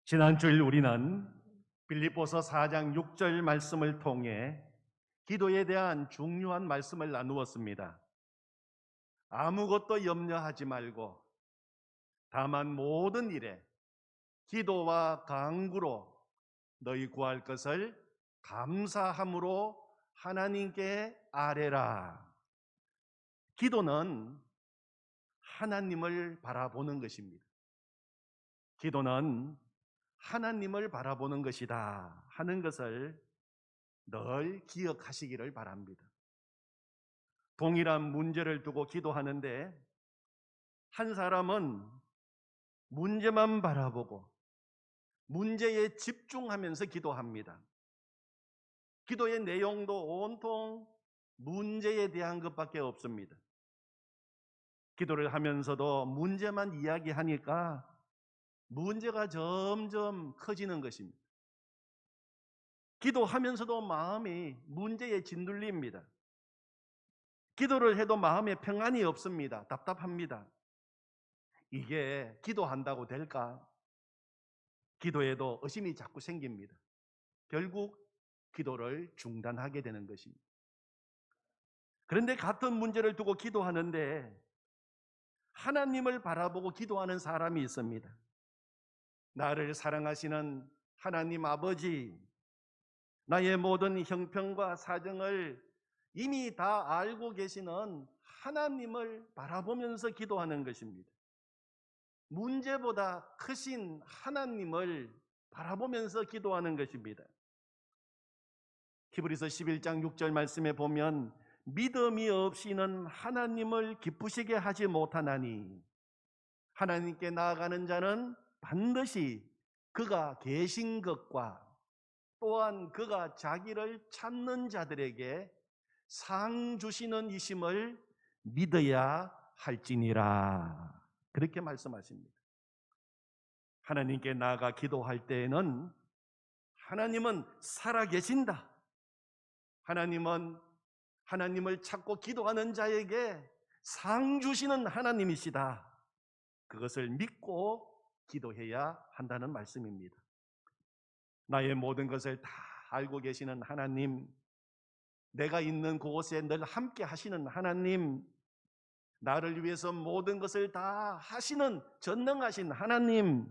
지난주일 우리는 빌립보서 4장 6절 말씀을 통해 기도에 대한 중요한 말씀을 나누었습니다. 아무것도 염려하지 말고 다만 모든 일에 기도와 간구로 너희 구할 것을 감사함으로 하나님께 아뢰라. 기도는 하나님을 바라보는 것입니다. 기도는 하나님을 바라보는 것이다 하는 것을 늘 기억하시기를 바랍니다. 동일한 문제를 두고 기도하는데 한 사람은 문제만 바라보고 문제에 집중하면서 기도합니다. 기도의 내용도 온통 문제에 대한 것밖에 없습니다. 기도를 하면서도 문제만 이야기하니까 문제가 점점 커지는 것입니다. 기도하면서도 마음이 문제에 짓눌립니다. 기도를 해도 마음에 평안이 없습니다. 답답합니다. 이게 기도한다고 될까? 기도에도 의심이 자꾸 생깁니다. 결국 기도를 중단하게 되는 것입니다. 그런데 같은 문제를 두고 기도하는데 하나님을 바라보고 기도하는 사람이 있습니다. 나를 사랑하시는 하나님 아버지, 나의 모든 형편과 사정을 이미 다 알고 계시는 하나님을 바라보면서 기도하는 것입니다. 문제보다 크신 하나님을 바라보면서 기도하는 것입니다. 히브리서 11장 6절 말씀에 보면 믿음이 없이는 하나님을 기쁘시게 하지 못하나니 하나님께 나아가는 자는 반드시 그가 계신 것과 또한 그가 자기를 찾는 자들에게 상 주시는 이심을 믿어야 할지니라. 그렇게 말씀하십니다. 하나님께 나아가 기도할 때에는 하나님은 살아계신다. 하나님은 하나님을 찾고 기도하는 자에게 상 주시는 하나님이시다. 그것을 믿고 기도해야 한다는 말씀입니다. 나의 모든 것을 다 알고 계시는 하나님, 내가 있는 그곳에 늘 함께 하시는 하나님, 나를 위해서 모든 것을 다 하시는 전능하신 하나님,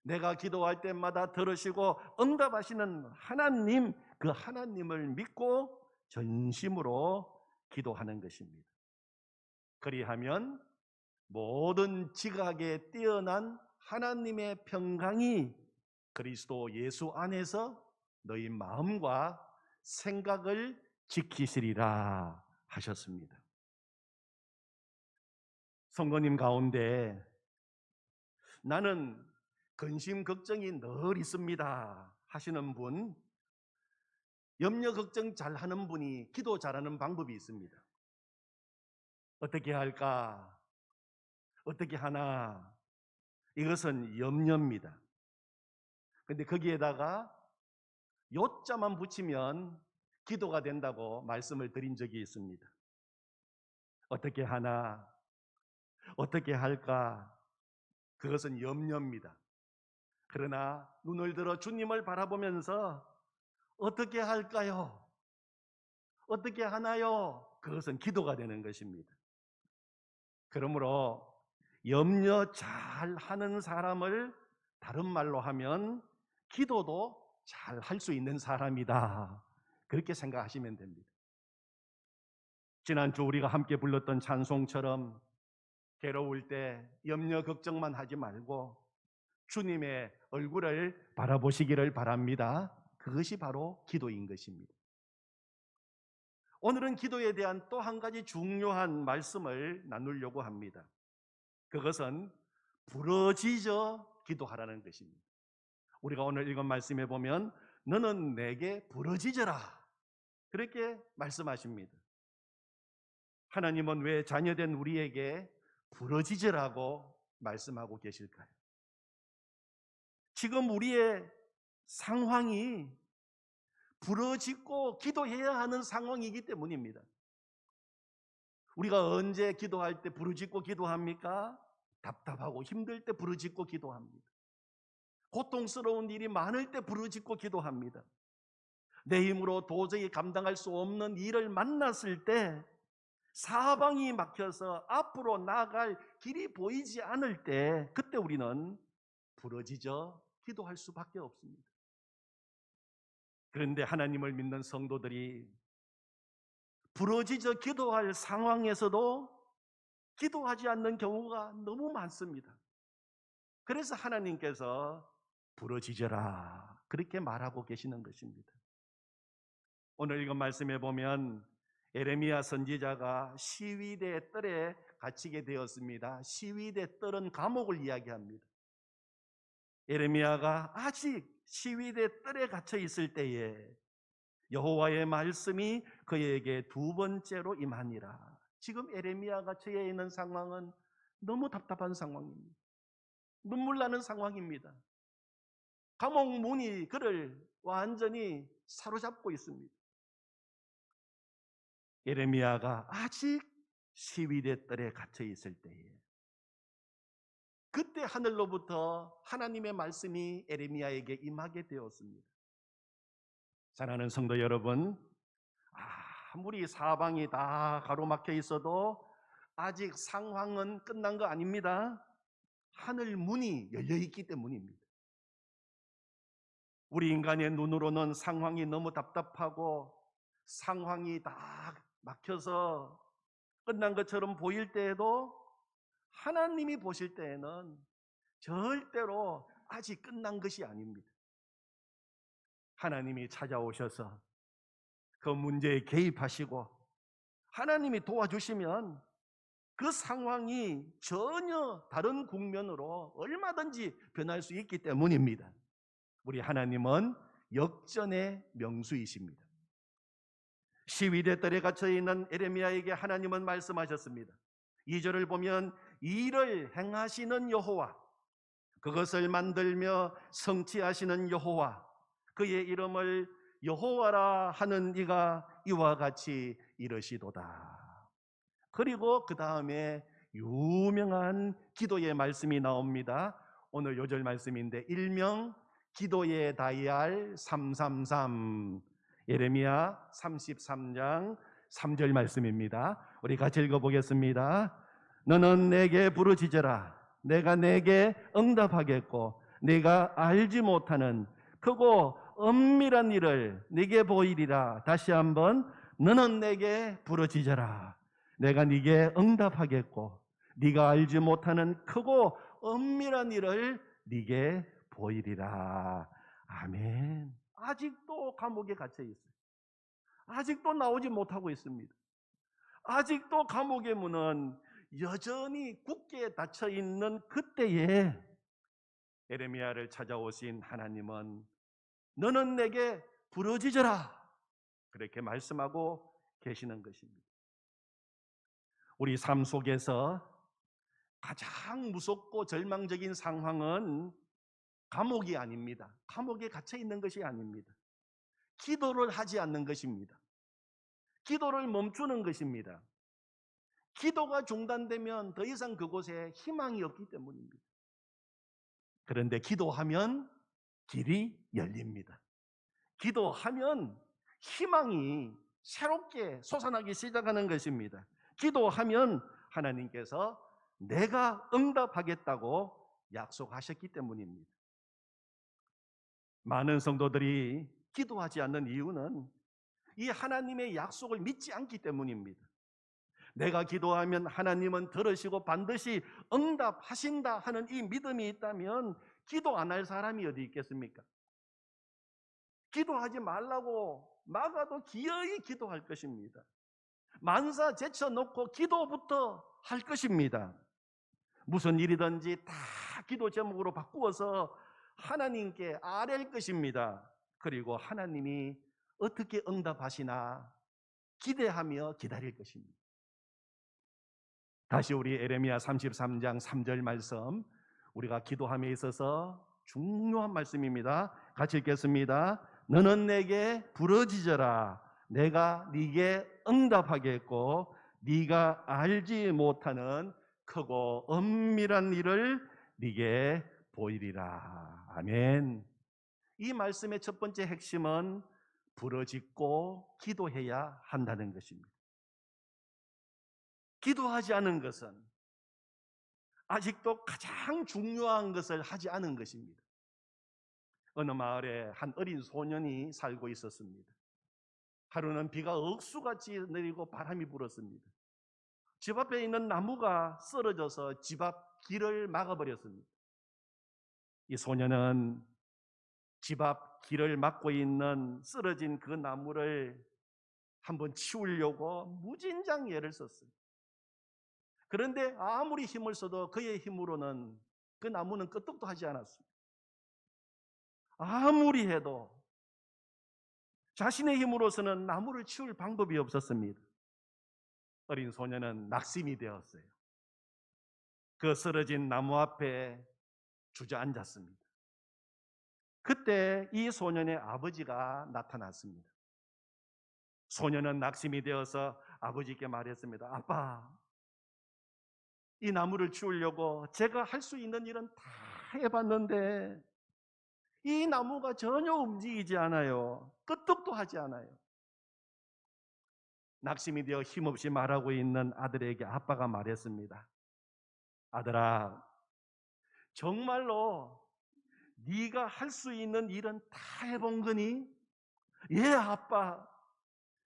내가 기도할 때마다 들으시고 응답하시는 하나님, 그 하나님을 믿고 전심으로 기도하는 것입니다. 그리하면 모든 지각에 뛰어난 하나님의 평강이 그리스도 예수 안에서 너희 마음과 생각을 지키시리라 하셨습니다. 성도님 가운데 나는 근심 걱정이 늘 있습니다 하시는 분, 염려 걱정 잘하는 분이 기도 잘하는 방법이 있습니다. 어떻게 할까? 어떻게 하나? 이것은 염려입니다. 그런데 거기에다가 요자만 붙이면 기도가 된다고 말씀을 드린 적이 있습니다. 어떻게 하나? 어떻게 할까? 그것은 염려입니다. 그러나 눈을 들어 주님을 바라보면서 어떻게 할까요? 어떻게 하나요? 그것은 기도가 되는 것입니다. 그러므로 염려 잘 하는 사람을 다른 말로 하면 기도도 잘 할 수 있는 사람이다. 그렇게 생각하시면 됩니다. 지난주 우리가 함께 불렀던 찬송처럼 괴로울 때 염려 걱정만 하지 말고 주님의 얼굴을 바라보시기를 바랍니다. 그것이 바로 기도인 것입니다. 오늘은 기도에 대한 또 한 가지 중요한 말씀을 나누려고 합니다. 그것은 부르짖어 기도하라는 것입니다. 우리가 오늘 읽은 말씀에 보면 너는 내게 부르짖어라 그렇게 말씀하십니다. 하나님은 왜 자녀된 우리에게 부르짖으라고 말씀하고 계실까요? 지금 우리의 상황이 부르짖고 기도해야 하는 상황이기 때문입니다. 우리가 언제 기도할 때 부르짖고 기도합니까? 답답하고 힘들 때 부르짖고 기도합니다. 고통스러운 일이 많을 때 부르짖고 기도합니다. 내 힘으로 도저히 감당할 수 없는 일을 만났을 때, 사방이 막혀서 앞으로 나아갈 길이 보이지 않을 때, 그때 우리는 부르짖어 기도할 수밖에 없습니다. 그런데 하나님을 믿는 성도들이 부르짖어 기도할 상황에서도 기도하지 않는 경우가 너무 많습니다. 그래서 하나님께서 부르짖어라 그렇게 말하고 계시는 것입니다. 오늘 읽은 말씀에 보면 에레미야 선지자가 시위대 뜰에 갇히게 되었습니다. 시위대 뜰은 감옥을 이야기합니다. 에레미야가 아직 시위대 뜰에 갇혀 있을 때에 여호와의 말씀이 그에게 두 번째로 임하니라. 지금 에레미야가 처해 있는 상황은 너무 답답한 상황입니다. 눈물 나는 상황입니다. 감옥 문이 그를 완전히 사로잡고 있습니다. 에레미야가 아직 시위대 뜰에 갇혀 있을 때에, 그때 하늘로부터 하나님의 말씀이 에레미야에게 임하게 되었습니다. 사랑하는 성도 여러분, 아무리 사방이 다 가로막혀 있어도 아직 상황은 끝난 거 아닙니다. 하늘 문이 열려 있기 때문입니다. 우리 인간의 눈으로는 상황이 너무 답답하고 상황이 다 막혀서 끝난 것처럼 보일 때에도 하나님이 보실 때에는 절대로 아직 끝난 것이 아닙니다. 하나님이 찾아오셔서 그 문제에 개입하시고 하나님이 도와주시면 그 상황이 전혀 다른 국면으로 얼마든지 변할 수 있기 때문입니다. 우리 하나님은 역전의 명수이십니다. 시위대 뜰에 갇혀 있는 에레미야에게 하나님은 말씀하셨습니다. 2절을 보면 이를 행하시는 여호와, 그것을 만들며 성취하시는 여호와, 그의 이름을 여호와라 하는 이가 이와 같이 이르시도다. 그리고 그 다음에 유명한 기도의 말씀이 나옵니다. 오늘 요절 말씀인데 일명 기도의 다이알 333, 예레미야 33장 3절 말씀입니다. 우리 같이 읽어보겠습니다. 너는 내게 부르짖어라. 내가 내게 응답하겠고 네가 알지 못하는 크고 엄밀한 일을 네게 보이리라. 다시 한번, 너는 내게 부르짖어라. 내가 네게 응답하겠고 네가 알지 못하는 크고 엄밀한 일을 네게 보이리라. 아멘. 아직도 감옥에 갇혀 있어요. 아직도 나오지 못하고 있습니다. 아직도 감옥의 문은 여전히 굳게 닫혀 있는 그때에 에레미야를 찾아오신 하나님은 너는 내게 부르짖어라 그렇게 말씀하고 계시는 것입니다. 우리 삶 속에서 가장 무섭고 절망적인 상황은 감옥이 아닙니다. 감옥에 갇혀 있는 것이 아닙니다. 기도를 하지 않는 것입니다. 기도를 멈추는 것입니다. 기도가 중단되면 더 이상 그곳에 희망이 없기 때문입니다. 그런데 기도하면 길이 열립니다. 기도하면 희망이 새롭게 솟아나기 시작하는 것입니다. 기도하면 하나님께서 내가 응답하겠다고 약속하셨기 때문입니다. 많은 성도들이 기도하지 않는 이유는 이 하나님의 약속을 믿지 않기 때문입니다. 내가 기도하면 하나님은 들으시고 반드시 응답하신다 하는 이 믿음이 있다면 기도 안 할 사람이 어디 있겠습니까? 기도하지 말라고 막아도 기어이 기도할 것입니다. 만사 제쳐놓고 기도부터 할 것입니다. 무슨 일이든지 다 기도 제목으로 바꾸어서 하나님께 아뢰일 것입니다. 그리고 하나님이 어떻게 응답하시나 기대하며 기다릴 것입니다. 다시 우리 에레미야 33장 3절 말씀, 우리가 기도함에 있어서 중요한 말씀입니다. 같이 읽겠습니다. 너는 내게 부르짖어라. 내가 네게 응답하겠고 네가 알지 못하는 크고 엄밀한 일을 네게 보이리라. 아멘. 이 말씀의 첫 번째 핵심은 부르짖고 기도해야 한다는 것입니다. 기도하지 않은 것은 아직도 가장 중요한 것을 하지 않은 것입니다. 어느 마을에 한 어린 소년이 살고 있었습니다. 하루는 비가 억수같이 내리고 바람이 불었습니다. 집 앞에 있는 나무가 쓰러져서 집 앞 길을 막아버렸습니다. 이 소년은 집 앞 길을 막고 있는 쓰러진 그 나무를 한번 치우려고 무진장 애를 썼어요. 그런데 아무리 힘을 써도 그의 힘으로는 그 나무는 끄떡도 하지 않았습니다. 아무리 해도 자신의 힘으로서는 나무를 치울 방법이 없었습니다. 어린 소년은 낙심이 되었어요. 그 쓰러진 나무 앞에 주저앉았습니다. 그때 이 소년의 아버지가 나타났습니다. 소년은 낙심이 되어서 아버지께 말했습니다. 아빠, 이 나무를 치우려고 제가 할 수 있는 일은 다 해봤는데 이 나무가 전혀 움직이지 않아요. 끄떡도 하지 않아요. 낙심이 되어 힘없이 말하고 있는 아들에게 아빠가 말했습니다. 아들아, 정말로 네가 할 수 있는 일은 다 해본 거니? 예, 아빠.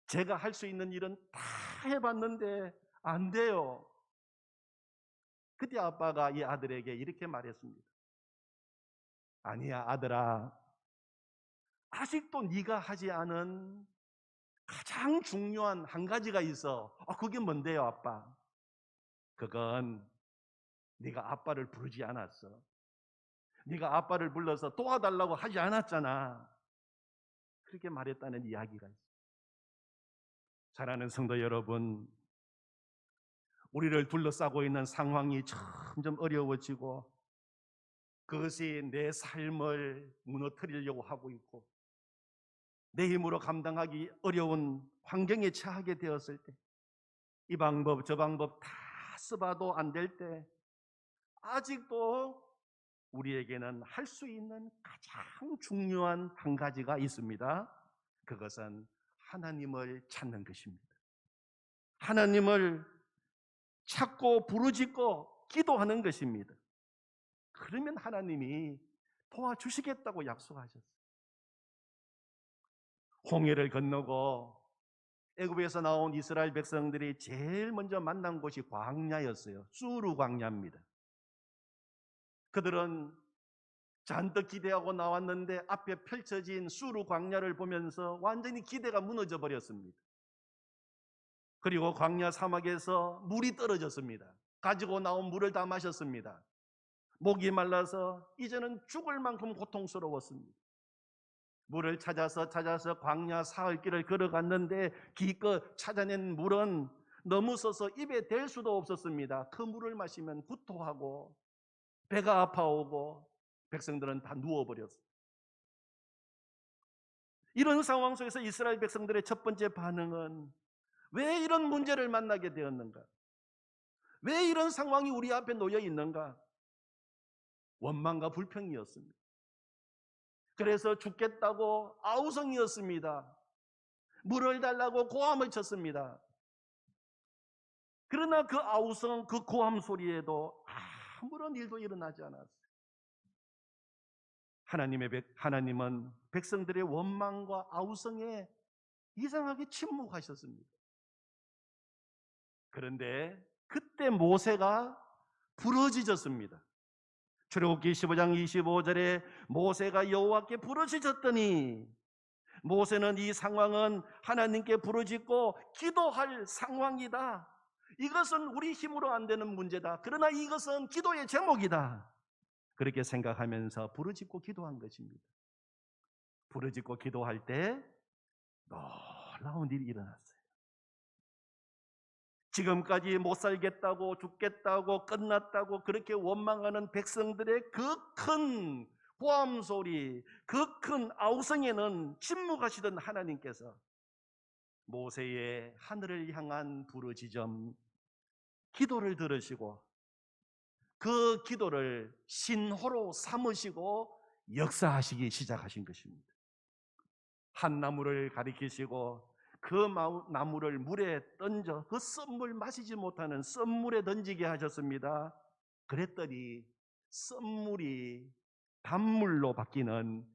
제가 할 수 있는 일은 다 해봤는데 안 돼요. 그때 아빠가 이 아들에게 이렇게 말했습니다. 아니야, 아들아. 아직도 네가 하지 않은 가장 중요한 한 가지가 있어. 그게 뭔데요, 아빠? 그건 네가 아빠를 부르지 않았어. 네가 아빠를 불러서 도와달라고 하지 않았잖아. 그렇게 말했다는 이야기가 있어요. 사랑하는 성도 여러분, 우리를 둘러싸고 있는 상황이 점점 어려워지고 그것이 내 삶을 무너뜨리려고 하고 있고 내 힘으로 감당하기 어려운 환경에 처하게 되었을 때 이 방법 저 방법 다 써봐도 안 될 때 아직도 우리에게는 할 수 있는 가장 중요한 한 가지가 있습니다. 그것은 하나님을 찾는 것입니다. 하나님을 찾고 부르짖고 기도하는 것입니다. 그러면 하나님이 도와주시겠다고 약속하셨어요. 홍해를 건너고 애굽에서 나온 이스라엘 백성들이 제일 먼저 만난 곳이 광야였어요. 수르 광야입니다. 그들은 잔뜩 기대하고 나왔는데 앞에 펼쳐진 수르 광야를 보면서 완전히 기대가 무너져 버렸습니다. 그리고 광야 사막에서 물이 떨어졌습니다. 가지고 나온 물을 다 마셨습니다. 목이 말라서 이제는 죽을 만큼 고통스러웠습니다. 물을 찾아서 광야 사흘길을 걸어갔는데 기껏 찾아낸 물은 너무 써서 입에 댈 수도 없었습니다. 그 물을 마시면 구토하고 배가 아파오고 백성들은 다 누워버렸어요. 이런 상황 속에서 이스라엘 백성들의 첫 번째 반응은 왜 이런 문제를 만나게 되었는가? 왜 이런 상황이 우리 앞에 놓여 있는가? 원망과 불평이었습니다. 그래서 죽겠다고 아우성이었습니다. 물을 달라고 고함을 쳤습니다. 그러나 그 아우성, 그 고함 소리에도 아무런 일도 일어나지 않았어요. 하나님은 백성들의 원망과 아우성에 이상하게 침묵하셨습니다. 그런데 그때 모세가 부르짖었습니다. 출애굽기 15장 25절에 모세가 여호와께 부르짖었더니 모세는 이 상황은 하나님께 부르짖고 기도할 상황이다. 이것은 우리 힘으로 안 되는 문제다. 그러나 이것은 기도의 제목이다. 그렇게 생각하면서 부르짖고 기도한 것입니다. 부르짖고 기도할 때 놀라운 일이 일어났어요. 지금까지 못 살겠다고 죽겠다고 끝났다고 그렇게 원망하는 백성들의 그 큰 고함 소리, 그 큰 아우성에는 침묵하시던 하나님께서 모세의 하늘을 향한 부르짖음, 기도를 들으시고 그 기도를 신호로 삼으시고 역사하시기 시작하신 것입니다. 한 나무를 가리키시고 그 나무를 물에 던져 그 썸물 마시지 못하는 썸물에 던지게 하셨습니다. 그랬더니 썸물이 단물로 바뀌는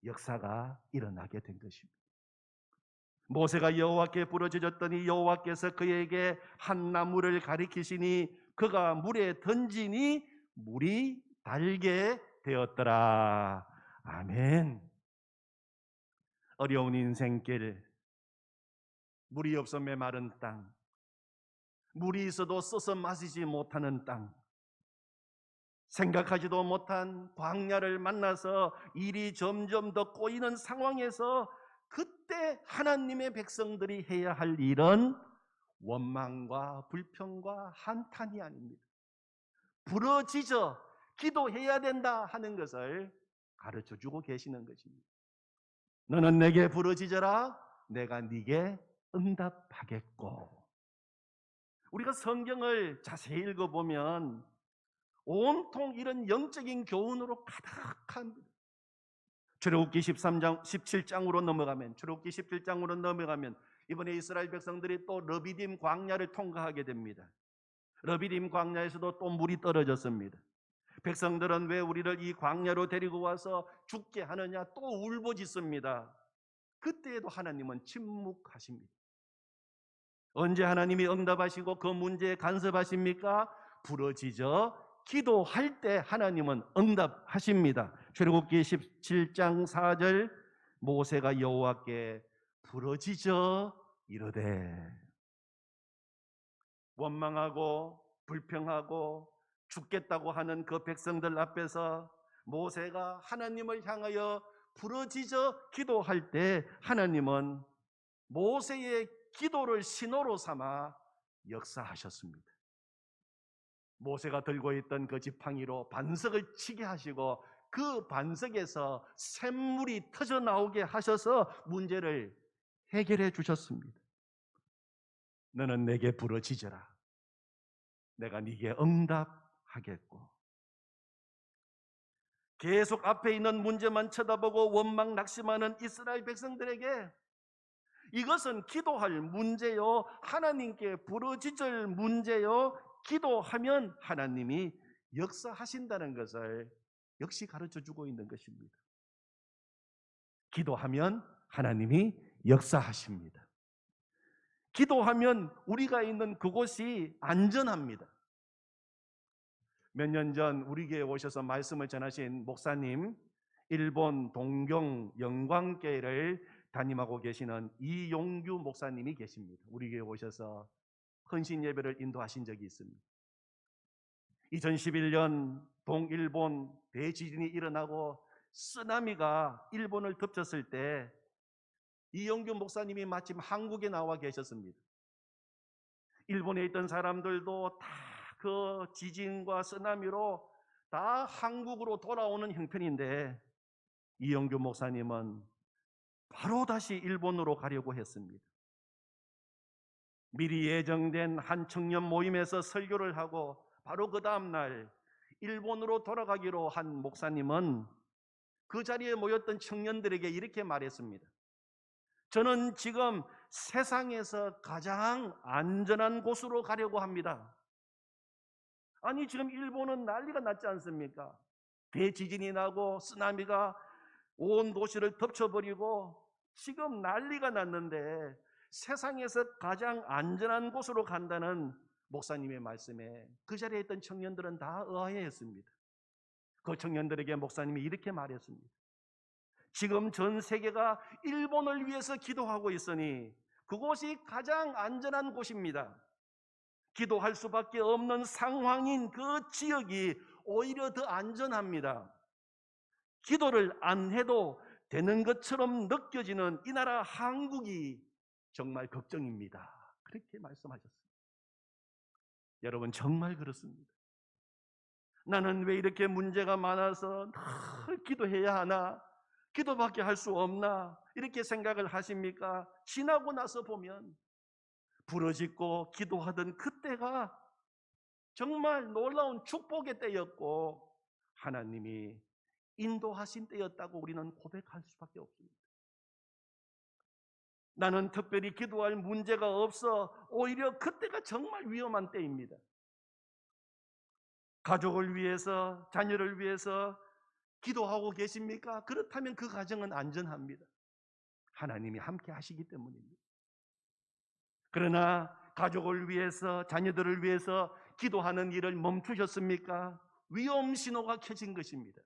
역사가 일어나게 된 것입니다. 모세가 여호와께 부르짖었더니 여호와께서 그에게 한 나무를 가리키시니 그가 물에 던지니 물이 달게 되었더라. 아멘. 어려운 인생길, 물이 없어 메마른 땅, 물이 있어도 써서 마시지 못하는 땅, 생각하지도 못한 광야를 만나서 일이 점점 더 꼬이는 상황에서 그때 하나님의 백성들이 해야 할 일은 원망과 불평과 한탄이 아닙니다. 부러지져 기도해야 된다 하는 것을 가르쳐주고 계시는 것입니다. 너는 내게 부르짖어라, 내가 네게 응답하겠고. 우리가 성경을 자세히 읽어보면 온통 이런 영적인 교훈으로 가득합니다. 출애굽기 13장, 17장으로 넘어가면, 출애굽기 17장으로 넘어가면 이번에 이스라엘 백성들이 또 르비딤 광야를 통과하게 됩니다. 르비딤 광야에서도 또 물이 떨어졌습니다. 백성들은 왜 우리를 이 광야로 데리고 와서 죽게 하느냐 또 울부짖습니다. 그때에도 하나님은 침묵하십니다. 언제 하나님이 응답하시고 그 문제에 간섭하십니까? 부러지져 기도할 때 하나님은 응답하십니다. 출애굽기 17장 4절 모세가 여호와께 부러지져 이르되, 원망하고 불평하고 죽겠다고 하는 그 백성들 앞에서 모세가 하나님을 향하여 부러지져 기도할 때 하나님은 모세의 기도를 신호로 삼아 역사하셨습니다. 모세가 들고 있던 그 지팡이로 반석을 치게 하시고 그 반석에서 샘물이 터져 나오게 하셔서 문제를 해결해 주셨습니다. 너는 내게 부르짖어라, 내가 네게 응답하겠고. 계속 앞에 있는 문제만 쳐다보고 원망 낙심하는 이스라엘 백성들에게 이것은 기도할 문제요, 하나님께 부르짖을 문제요, 기도하면 하나님이 역사하신다는 것을 역시 가르쳐주고 있는 것입니다. 기도하면 하나님이 역사하십니다. 기도하면 우리가 있는 그곳이 안전합니다. 몇 년 전 우리 교회에 오셔서 말씀을 전하신 목사님, 일본 동경 영광교회를 담임하고 계시는 이용규 목사님이 계십니다. 우리 교회에 오셔서 헌신 예배를 인도하신 적이 있습니다. 2011년 동일본 대지진이 일어나고 쓰나미가 일본을 덮쳤을 때 이용규 목사님이 마침 한국에 나와 계셨습니다. 일본에 있던 사람들도 다 그 지진과 쓰나미로 다 한국으로 돌아오는 형편인데 이용규 목사님은 바로 다시 일본으로 가려고 했습니다. 미리 예정된 한 청년 모임에서 설교를 하고 바로 그 다음날 일본으로 돌아가기로 한 목사님은 그 자리에 모였던 청년들에게 이렇게 말했습니다. 저는 지금 세상에서 가장 안전한 곳으로 가려고 합니다. 아니, 지금 일본은 난리가 났지 않습니까? 대지진이 나고 쓰나미가 온 도시를 덮쳐버리고 지금 난리가 났는데 세상에서 가장 안전한 곳으로 간다는 목사님의 말씀에 그 자리에 있던 청년들은 다 의아해했습니다. 그 청년들에게 목사님이 이렇게 말했습니다. 지금 전 세계가 일본을 위해서 기도하고 있으니 그곳이 가장 안전한 곳입니다. 기도할 수밖에 없는 상황인 그 지역이 오히려 더 안전합니다. 기도를 안 해도 되는 것처럼 느껴지는 이 나라 한국이 정말 걱정입니다. 그렇게 말씀하셨습니다. 여러분, 정말 그렇습니다. 나는 왜 이렇게 문제가 많아서 늘 기도해야 하나? 기도밖에 할 수 없나? 이렇게 생각을 하십니까? 지나고 나서 보면 부르짖고 기도하던 그때가 정말 놀라운 축복의 때였고 하나님이 인도하신 때였다고 우리는 고백할 수밖에 없습니다. 나는 특별히 기도할 문제가 없어. 오히려 그때가 정말 위험한 때입니다. 가족을 위해서, 자녀를 위해서 기도하고 계십니까? 그렇다면 그 가정은 안전합니다. 하나님이 함께 하시기 때문입니다. 그러나 가족을 위해서, 자녀들을 위해서 기도하는 일을 멈추셨습니까? 위험 신호가 켜진 것입니다.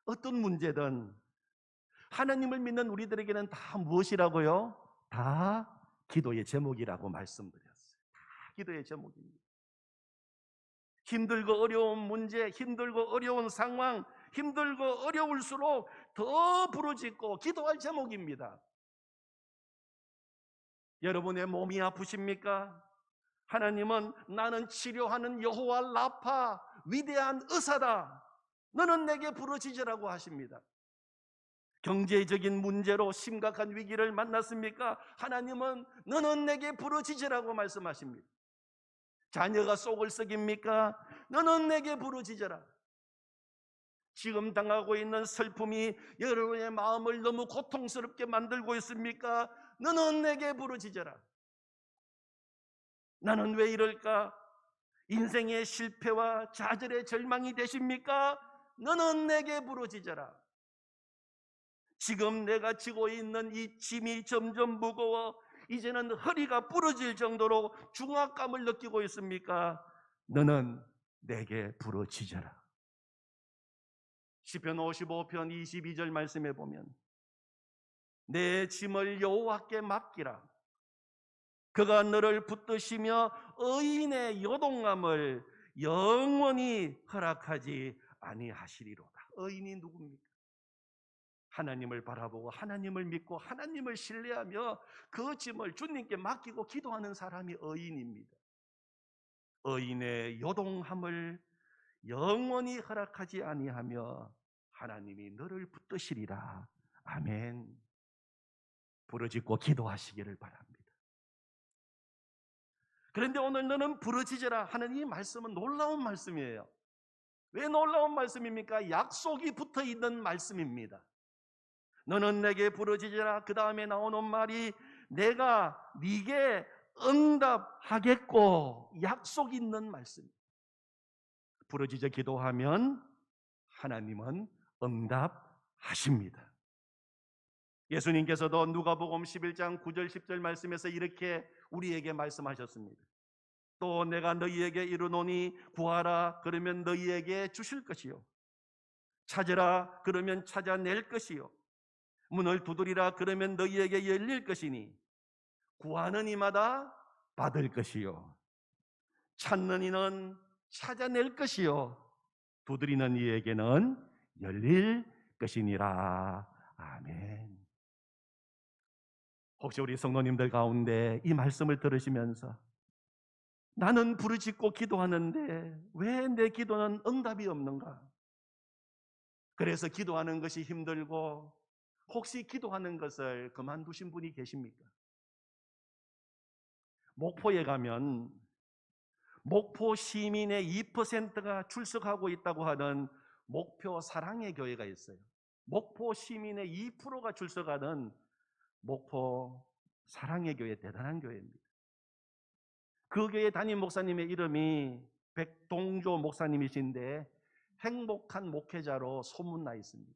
어떤 문제든 하나님을 믿는 우리들에게는 다 무엇이라고요? 다 기도의 제목이라고 말씀드렸어요. 다 기도의 제목입니다. 힘들고 어려운 문제, 힘들고 어려운 상황, 힘들고 어려울수록 더 부르짖고 기도할 제목입니다. 여러분의 몸이 아프십니까? 하나님은 나는 치료하는 여호와 라파, 위대한 의사다. 너는 내게 부르짖으라고 하십니다. 경제적인 문제로 심각한 위기를 만났습니까? 하나님은 너는 내게 부르짖으라고 말씀하십니다. 자녀가 속을 썩입니까? 너는 내게 부르짖어라. 지금 당하고 있는 슬픔이 여러분의 마음을 너무 고통스럽게 만들고 있습니까? 너는 내게 부르짖어라. 나는 왜 이럴까? 인생의 실패와 좌절의 절망이 되십니까? 너는 내게 부르짖어라. 지금 내가 지고 있는 이 짐이 점점 무거워 이제는 허리가 부러질 정도로 중압감을 느끼고 있습니까? 너는 내게 부르짖어라. 시편 55편 22절 말씀에 보면 내 짐을 여호와께 맡기라. 그가 너를 붙드시며 의인의 요동함을 영원히 허락하지 아니하시리로다. 의인이 누굽니까? 하나님을 바라보고 하나님을 믿고 하나님을 신뢰하며 그 짐을 주님께 맡기고 기도하는 사람이 의인입니다. 의인의 요동함을 영원히 허락하지 아니하며 하나님이 너를 붙드시리라. 아멘. 부르짖고 기도하시기를 바랍니다. 그런데 오늘 너는 부르짖으라 하는 이 말씀은 놀라운 말씀이에요. 왜 놀라운 말씀입니까? 약속이 붙어 있는 말씀입니다. 너는 내게 부르짖으라. 그 다음에 나오는 말이 내가 네게 응답하겠고, 약속 있는 말씀입니다. 부르짖어 기도하면 하나님은 응답하십니다. 예수님께서도 누가복음 11장 9절 10절 말씀에서 이렇게 우리에게 말씀하셨습니다. 또 내가 너희에게 이르노니 구하라 그러면 너희에게 주실 것이요 찾으라 그러면 찾아낼 것이요 문을 두드리라 그러면 너희에게 열릴 것이니 구하는 이마다 받을 것이요 찾는 이는 찾아낼 것이요 두드리는 이에게는 열릴 것이니라. 아멘. 혹시 우리 성도님들 가운데 이 말씀을 들으시면서 나는 부르짖고 기도하는데 왜 내 기도는 응답이 없는가? 그래서 기도하는 것이 힘들고 혹시 기도하는 것을 그만두신 분이 계십니까? 목포에 가면 목포 시민의 2%가 출석하고 있다고 하는 목표 사랑의 교회가 있어요. 목포 시민의 2%가 출석하는 목포 사랑의 교회, 대단한 교회입니다. 그 교회 담임 목사님의 이름이 백동조 목사님이신데 행복한 목회자로 소문나 있습니다.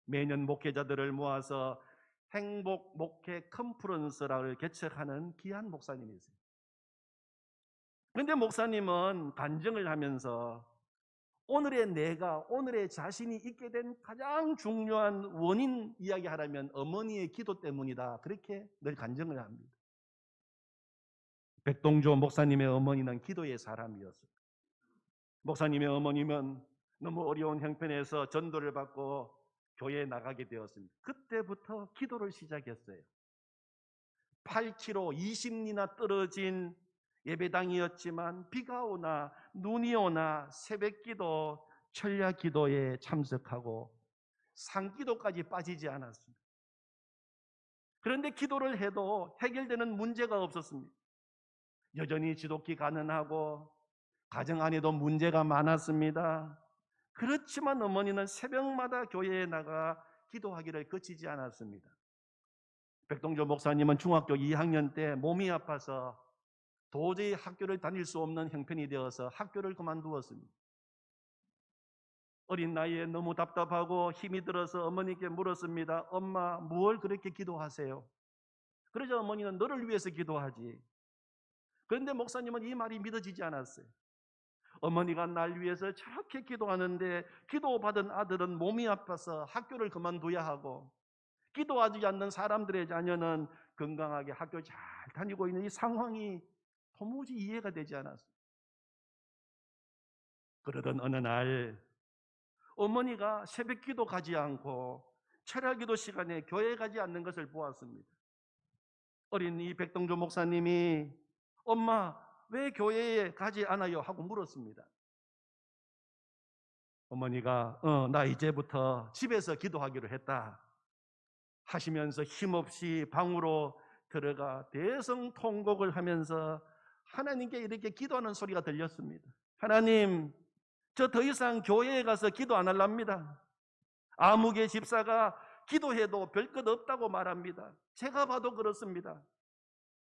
매년 목회자들을 모아서 행복 목회 컨퍼런스를 개최하는 귀한 목사님이세요. 그런데 목사님은 간증을 하면서 오늘의 자신이 있게 된 가장 중요한 원인 이야기하라면 어머니의 기도 때문이다. 그렇게 늘 간증을 합니다. 백동조 목사님의 어머니는 기도의 사람이었어요. 목사님의 어머님은 너무 어려운 형편에서 전도를 받고 교회에 나가게 되었습니다. 그때부터 기도를 시작했어요. 8km 20리나 떨어진 예배당이었지만 비가 오나 눈이 오나 새벽기도, 철야기도에 참석하고 산기도까지 빠지지 않았습니다. 그런데 기도를 해도 해결되는 문제가 없었습니다. 여전히 지독히 가난하고 가정 안에도 문제가 많았습니다. 그렇지만 어머니는 새벽마다 교회에 나가 기도하기를 그치지 않았습니다. 백동조 목사님은 중학교 2학년 때 몸이 아파서 도저히 학교를 다닐 수 없는 형편이 되어서 학교를 그만두었습니다. 어린 나이에 너무 답답하고 힘이 들어서 어머니께 물었습니다. 엄마, 뭘 그렇게 기도하세요? 그러자 어머니는 너를 위해서 기도하지. 그런데 목사님은 이 말이 믿어지지 않았어요. 어머니가 날 위해서 저렇게 기도하는데 기도받은 아들은 몸이 아파서 학교를 그만둬야 하고 기도하지 않는 사람들의 자녀는 건강하게 학교 잘 다니고 있는 이 상황이 도무지 이해가 되지 않았어요. 그러던 어느 날 어머니가 새벽 기도 가지 않고 철야 기도 시간에 교회 가지 않는 것을 보았습니다. 어린 이 백동조 목사님이 엄마 왜 교회에 가지 않아요? 하고 물었습니다. 어머니가 나 이제부터 집에서 기도하기로 했다 하시면서 힘없이 방으로 들어가 대성통곡을 하면서 하나님께 이렇게 기도하는 소리가 들렸습니다. 하나님, 저 더 이상 교회에 가서 기도 안 할랍니다. 아무개 집사가 기도해도 별 것 없다고 말합니다. 제가 봐도 그렇습니다.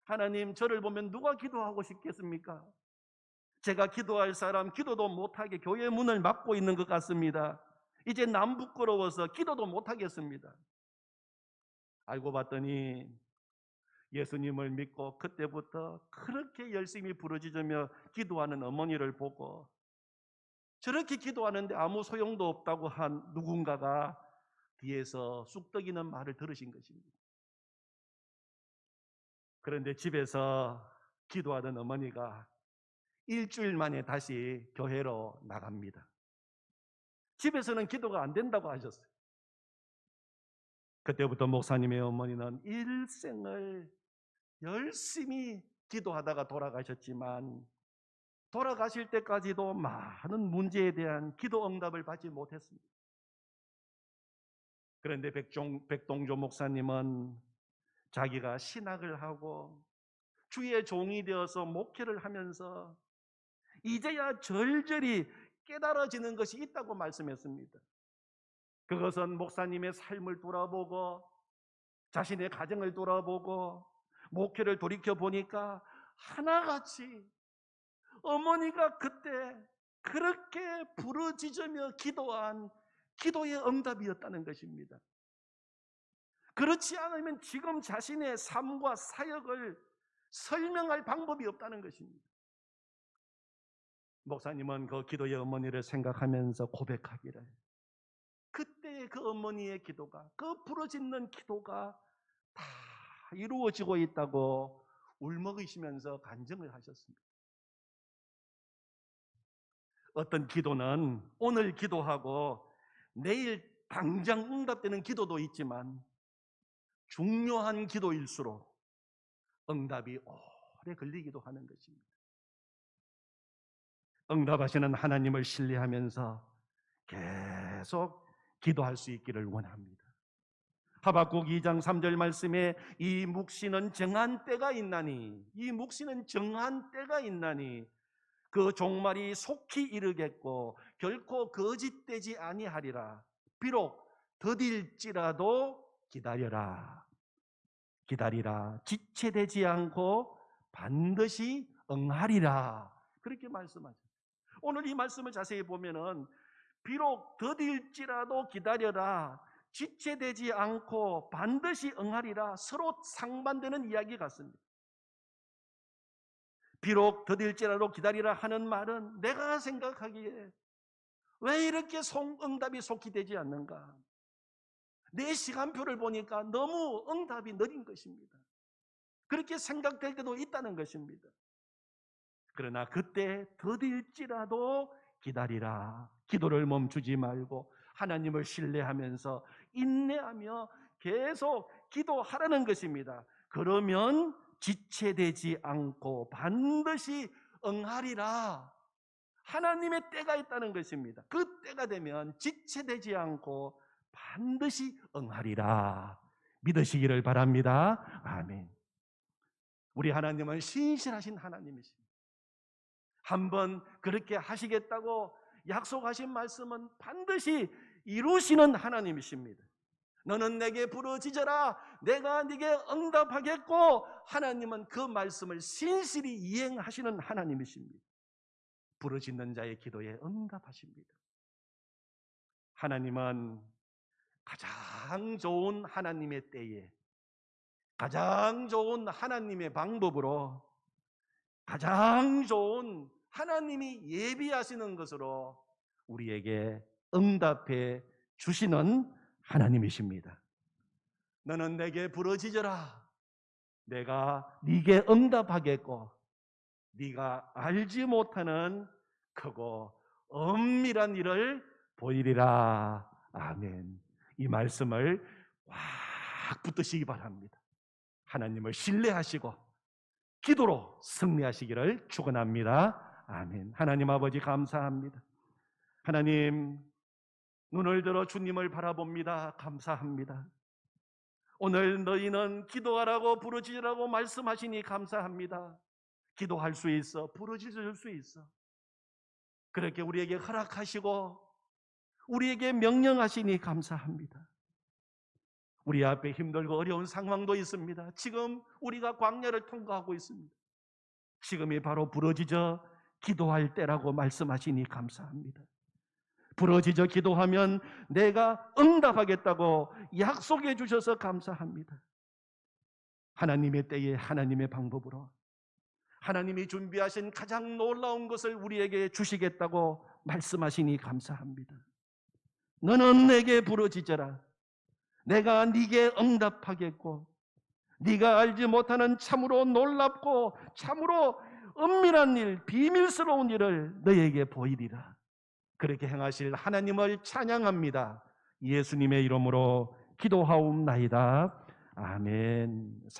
하나님, 저를 보면 누가 기도하고 싶겠습니까? 제가 기도할 사람 기도도 못하게 교회 문을 막고 있는 것 같습니다. 이제 남 부끄러워서 기도도 못하겠습니다. 알고 봤더니 예수님을 믿고 그때부터 그렇게 열심히 부르짖으며 기도하는 어머니를 보고 저렇게 기도하는데 아무 소용도 없다고 한 누군가가 뒤에서 쑥떡이는 말을 들으신 것입니다. 그런데 집에서 기도하던 어머니가 일주일 만에 다시 교회로 나갑니다. 집에서는 기도가 안 된다고 하셨어요. 그때부터 목사님의 어머니는 일생을 열심히 기도하다가 돌아가셨지만 돌아가실 때까지도 많은 문제에 대한 기도 응답을 받지 못했습니다. 그런데 백동조 목사님은 자기가 신학을 하고 주의 종이 되어서 목회를 하면서 이제야 절절히 깨달아지는 것이 있다고 말씀했습니다. 그것은 목사님의 삶을 돌아보고 자신의 가정을 돌아보고 목회를 돌이켜보니까 하나같이 어머니가 그때 그렇게 부르짖으며 기도한 기도의 응답이었다는 것입니다. 그렇지 않으면 지금 자신의 삶과 사역을 설명할 방법이 없다는 것입니다. 목사님은 그 기도의 어머니를 생각하면서 고백하기를 그때 그 어머니의 기도가 그 부르짖는 기도가 다 이루어지고 있다고 울먹이시면서 간증을 하셨습니다. 어떤 기도는 오늘 기도하고 내일 당장 응답되는 기도도 있지만 중요한 기도일수록 응답이 오래 걸리기도 하는 것입니다. 응답하시는 하나님을 신뢰하면서 계속 기도할 수 있기를 원합니다. 하박국 2장 3절 말씀에 이 묵시는 정한 때가 있나니 이 묵시는 정한 때가 있나니 그 종말이 속히 이르겠고 결코 거짓되지 아니하리라. 비록 더딜지라도 기다려라. 기다리라. 지체되지 않고 반드시 응하리라. 그렇게 말씀하셨어요. 오늘 이 말씀을 자세히 보면은 비록 더딜지라도 기다려라. 지체되지 않고 반드시 응하리라. 서로 상반되는 이야기 같습니다. 비록 더딜지라도 기다리라 하는 말은 내가 생각하기에 왜 이렇게 응답이 속히 되지 않는가? 내 시간표를 보니까 너무 응답이 느린 것입니다. 그렇게 생각될 때도 있다는 것입니다. 그러나 그때 더딜지라도 기다리라. 기도를 멈추지 말고 하나님을 신뢰하면서 인내하며 계속 기도하라는 것입니다. 그러면 지체되지 않고 반드시 응하리라. 하나님의 때가 있다는 것입니다. 그 때가 되면 지체되지 않고 반드시 응하리라. 믿으시기를 바랍니다. 아멘. 우리 하나님은 신실하신 하나님이십니다. 한번 그렇게 하시겠다고 약속하신 말씀은 반드시 이루시는 하나님이십니다. 너는 내게 부르짖어라 내가 네게 응답하겠고, 하나님은 그 말씀을 신실히 이행하시는 하나님이십니다. 부르짖는 자의 기도에 응답하십니다. 하나님은 가장 좋은 하나님의 때에, 가장 좋은 하나님의 방법으로, 가장 좋은 하나님이 예비하시는 것으로 우리에게 응답해 주시는 하나님이십니다. 너는 내게 부르짖어라 내가 네게 응답하겠고, 네가 알지 못하는 크고 엄밀한 일을 보이리라. 아멘. 이 말씀을 확 붙드시기 바랍니다. 하나님을 신뢰하시고 기도로 승리하시기를 축원합니다. 아멘. 하나님 아버지 감사합니다. 하나님 눈을 들어 주님을 바라봅니다. 감사합니다. 오늘 너희는 기도하라고 부르짖으라고 말씀하시니 감사합니다. 기도할 수 있어, 부르짖을 수 있어. 그렇게 우리에게 허락하시고 우리에게 명령하시니 감사합니다. 우리 앞에 힘들고 어려운 상황도 있습니다. 지금 우리가 광야를 통과하고 있습니다. 지금이 바로 부르짖어 기도할 때라고 말씀하시니 감사합니다. 부르짖어 기도하면 내가 응답하겠다고 약속해 주셔서 감사합니다. 하나님의 때에 하나님의 방법으로 하나님이 준비하신 가장 놀라운 것을 우리에게 주시겠다고 말씀하시니 감사합니다. 너는 내게 부르짖어라 내가 네게 응답하겠고, 네가 알지 못하는 참으로 놀랍고 참으로 은밀한 일, 비밀스러운 일을 너에게 보이리라. 그렇게 행하실 하나님을 찬양합니다. 예수님의 이름으로 기도하옵나이다. 아멘.